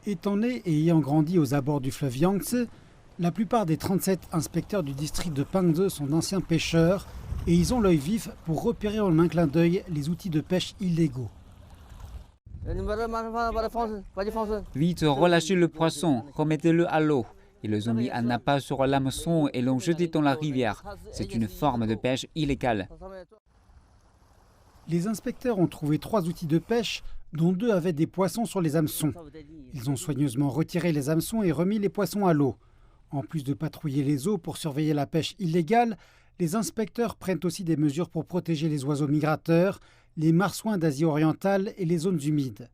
Étant nés et ayant grandi aux abords du fleuve Yangtze, la plupart des 37 inspecteurs du district de Pangze sont d'anciens pêcheurs et ils ont l'œil vif pour repérer en un clin d'œil les outils de pêche illégaux. Vite, relâchez le poisson, remettez-le à l'eau. Ils ont mis un appât sur l'hameçon et l'ont jeté dans la rivière. C'est une forme de pêche illégale. Les inspecteurs ont trouvé 3 outils de pêche, dont 2 avaient des poissons sur les hameçons. Ils ont soigneusement retiré les hameçons et remis les poissons à l'eau. En plus de patrouiller les eaux pour surveiller la pêche illégale, les inspecteurs prennent aussi des mesures pour protéger les oiseaux migrateurs, les marsouins d'Asie orientale et les zones humides.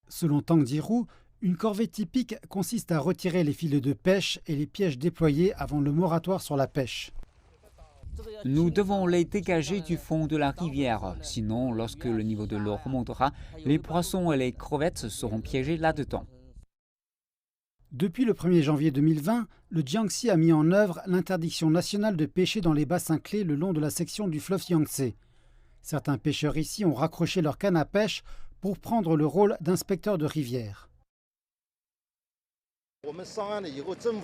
Selon Tang Jirou, une corvée typique consiste à retirer les filets de pêche et les pièges déployés avant le moratoire sur la pêche. Nous devons les dégager du fond de la rivière. Sinon, lorsque le niveau de l'eau remontera, les poissons et les crevettes seront piégés là-dedans. Depuis le 1er janvier 2020, le Jiangxi a mis en œuvre l'interdiction nationale de pêcher dans les bassins clés le long de la section du fleuve Yangtze. Certains pêcheurs ici ont raccroché leur canne à pêche pour prendre le rôle d'inspecteurs de rivière.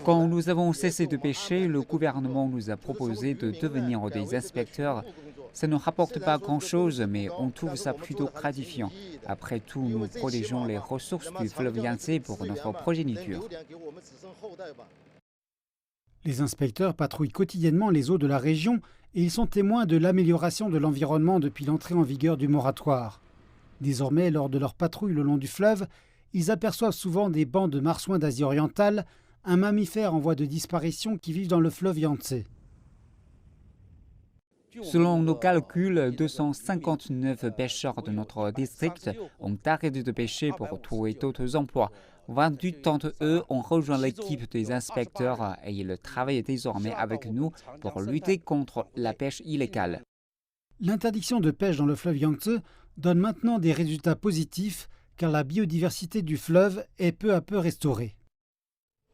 Quand nous avons cessé de pêcher, le gouvernement nous a proposé de devenir des inspecteurs. Ça ne rapporte pas grand-chose, mais on trouve ça plutôt gratifiant. Après tout, nous protégeons les ressources du fleuve Yangtze pour notre progéniture. Les inspecteurs patrouillent quotidiennement les eaux de la région et ils sont témoins de l'amélioration de l'environnement depuis l'entrée en vigueur du moratoire. Désormais, lors de leur patrouille le long du fleuve, ils aperçoivent souvent des bancs de marsouins d'Asie orientale, un mammifère en voie de disparition qui vit dans le fleuve Yangtze. Selon nos calculs, 259 pêcheurs de notre district ont arrêté de pêcher pour trouver d'autres emplois. 28 d'entre eux ont rejoint l'équipe des inspecteurs et ils travaillent désormais avec nous pour lutter contre la pêche illégale. L'interdiction de pêche dans le fleuve Yangtze donne maintenant des résultats positifs car la biodiversité du fleuve est peu à peu restaurée.